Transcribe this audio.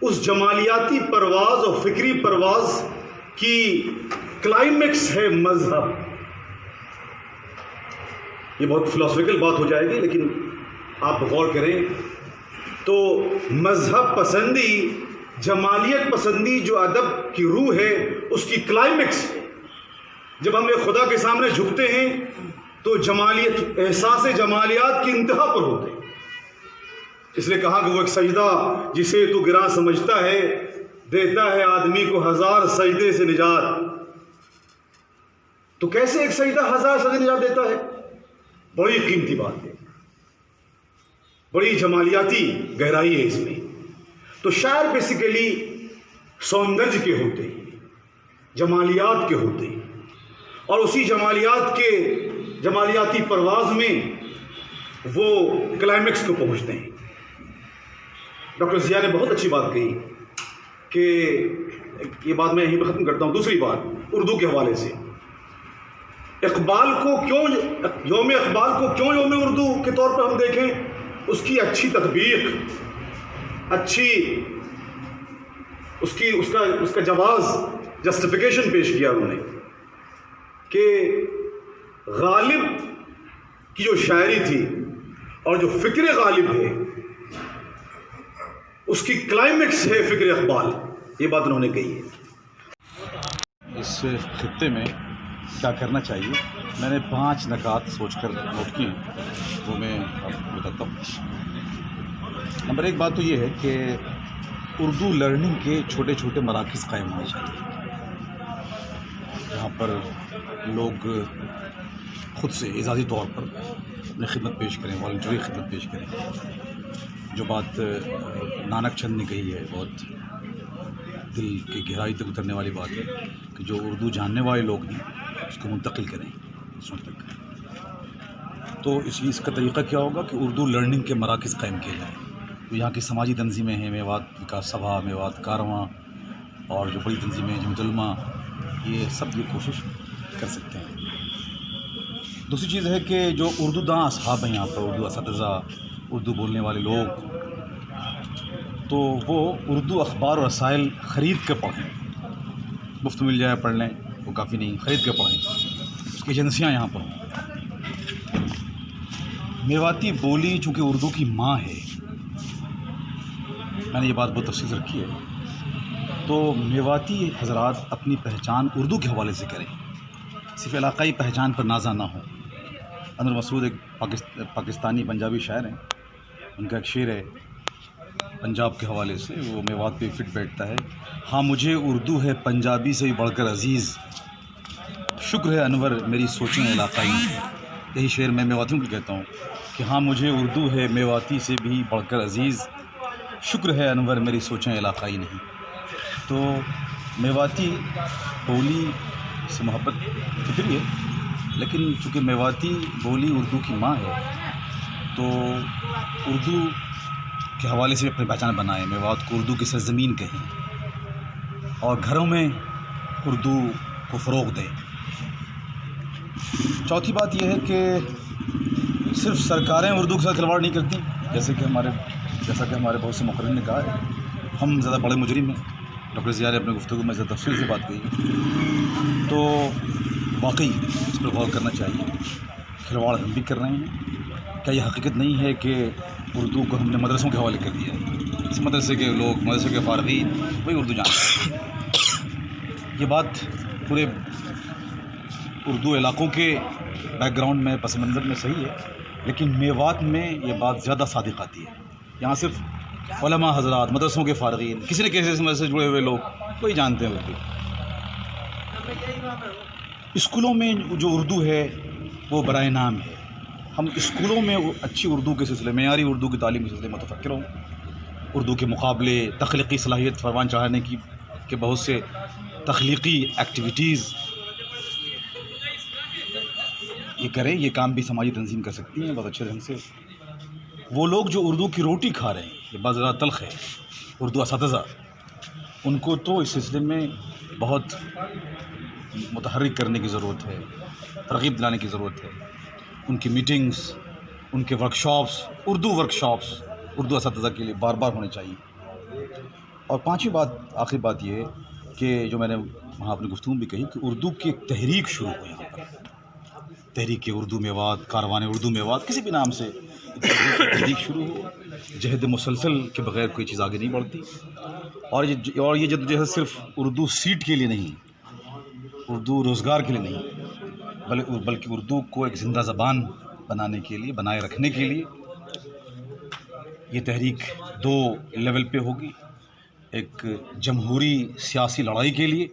اس جمالیاتی پرواز اور فکری پرواز کی کلائمیکس ہے مذہب. یہ بہت فلاسفیکل بات ہو جائے گی، لیکن آپ غور کریں تو مذہب پسندی، جمالیت پسندی جو ادب کی روح ہے، اس کی کلائمیکس. جب ہم ایک خدا کے سامنے جھکتے ہیں تو جمالیت، احساس جمالیات کی انتہا پر ہوتے ہیں. اس نے کہا کہ وہ ایک سجدہ جسے تو گراں سمجھتا ہے، دیتا ہے آدمی کو 1000 سجدے سے نجات. تو کیسے ایک سجدہ 1000 سجدے نجات دیتا ہے؟ بڑی قیمتی بات ہے، بڑی جمالیاتی گہرائی ہے اس میں. تو شاعر بیسیکلی سوندرج کے ہوتے ہیں، جمالیات کے ہوتے ہیں، اور اسی جمالیات کے جمالیاتی پرواز میں وہ کلائمیکس کو پہنچتے ہیں. ڈاکٹر ضیاء نے بہت اچھی بات کہی کہ یہ بات میں یہیں پہ ختم کرتا ہوں. دوسری بات اردو کے حوالے سے، اقبال کو کیوں یوم اقبال کو کیوں یوم اردو کے طور پر ہم دیکھیں؟ اس کی اچھی تطبیق، اچھی اس کا جواز، جسٹیفیکیشن پیش کیا انہوں نے کہ غالب کی جو شاعری تھی اور جو فکر غالب ہے اس کی کلائمیکس ہے فکر اقبال. یہ بات انہوں نے کہی ہے. اس خطے میں کیا کرنا چاہیے، میں نے 5 نکات سوچ کر نوٹ کیے، وہ میں اب بتاتا ہوں. نمبر 1 بات تو یہ ہے کہ اردو لرننگ کے چھوٹے چھوٹے مراکز قائم ہونے چاہیے، جہاں پر لوگ خود سے اعزازی طور پر اپنی خدمت پیش کریں، والنٹری خدمت پیش کریں. جو بات نانک چند نے کہی ہے، بہت دل کی گہرائی تک اترنے والی بات ہے کہ جو اردو جاننے والے لوگ ہیں اس کو منتقل کریں دوسروں تک. تو اس کا طریقہ کیا ہوگا کہ اردو لرننگ کے مراکز قائم کیے جائیں. یہاں کی سماجی تنظیمیں ہیں، میوات وکاس سبھا، میوات کارواں، اور جو بڑی تنظیمیں ہیں جمعیت علماء، یہ سب یہ کوشش کر سکتے ہیں. دوسری چیز ہے کہ جو اردو داں اصحاب ہیں یہاں پر، اردو اساتذہ، اردو بولنے والے لوگ، تو وہ اردو اخبار اور رسائل خرید کے پڑھیں. مفت مل جائے پڑھ لیں وہ کافی نہیں، خرید کے پڑھیں. اس کی ایجنسیاں یہاں پر ہوں. میواتی بولی چونکہ اردو کی ماں ہے، میں نے یہ بات بہت تفصیل سے رکھی ہے، تو میواتی حضرات اپنی پہچان اردو کے حوالے سے کریں، صرف علاقائی پہچان پر نازا نہ ہو. انور مسعود ایک پاکستانی پنجابی شاعر ہیں، ان کا ایک شعر ہے پنجاب کے حوالے سے، وہ میوات پہ فٹ بیٹھتا ہے. ہاں مجھے اردو ہے پنجابی سے بھی بڑھ کر عزیز، شکر ہے انور میری سوچیں علاقائی. یہی شعر میں میواتیوں کو کہتا ہوں کہ ہاں مجھے اردو ہے میواتی سے بھی بڑھ کر عزیز، شکر ہے انور میری سوچیں علاقائی نہیں. تو میواتی بولی سے محبت فطری ہے، لیکن چونکہ میواتی بولی اردو کی ماں ہے تو اردو کے حوالے سے اپنی پہچان بنائیں، میوات کو اردو کی سرزمین کہیں اور گھروں میں اردو کو فروغ دیں. چوتھی بات یہ ہے کہ صرف سرکاریں اردو کے ساتھ کھلواڑ نہیں کرتی، جیسا کہ ہمارے بہت سے مقررین نے کہا ہے. ہم زیادہ بڑے مجرم ہیں. ڈاکٹر ضیاء نے اپنے گفتگو میں زیادہ تفصیل سے بات کہی، تو واقعی اس پر غور کرنا چاہیے. کھلواڑ ہم بھی کر رہے ہیں. کیا یہ حقیقت نہیں ہے کہ اردو کو ہم نے مدرسوں کے حوالے کر دیا ہے؟ اس مدرسے کے لوگ، مدرسے کے فارغین وہی اردو جانتے ہیں. یہ بات پورے اردو علاقوں کے بیک گراؤنڈ میں، پس منظر میں صحیح ہے، لیکن میوات میں یہ بات زیادہ صادق آتی ہے. یہاں صرف علماء حضرات، مدرسوں کے فارغین، کسی نہ کسی مدرسے سے جڑے ہوئے لوگ وہی جانتے ہیں اردو. اسکولوں میں جو اردو ہے وہ برائے نام ہے. ہم اسکولوں میں اچھی اردو کے سلسلے، معیاری اردو کی تعلیم کے سلسلے متفکر ہوں. اردو کے مقابلے، تخلیقی صلاحیت پروان چڑھانے کی کے بہت سے تخلیقی ایکٹیویٹیز یہ کریں. یہ کام بھی سماجی تنظیم کر سکتی ہیں بہت اچھے ڈھنگ سے. وہ لوگ جو اردو کی روٹی کھا رہے ہیں، یہ بات ذرا تلخ ہے، اردو اساتذہ، ان کو تو اس سلسلے میں بہت متحرک کرنے کی ضرورت ہے، ترغیب دلانے کی ضرورت ہے. ان کی میٹنگز، ان کے ورکشاپس، اردو ورکشاپس اردو اساتذہ کے لیے بار بار ہونے چاہیے. اور پانچویں بات، آخری بات یہ ہے کہ جو میں نے وہاں اپنی گفتگو میں بھی کہی کہ اردو کی ایک تحریک شروع ہو یہاں پر، تحریک اردو میوات، کاروان اردو میوات، کسی بھی نام سے تحریک شروع ہو. جہد مسلسل کے بغیر کوئی چیز آگے نہیں بڑھتی. اور یہ جدوجہد صرف اردو سیٹ کے لیے نہیں، اردو روزگار کے لیے نہیں، بلکہ اردو کو ایک زندہ زبان بنانے کے لیے، بنائے رکھنے کے لیے یہ تحریک دو لیول پہ ہوگی. ایک جمہوری سیاسی لڑائی کے لیے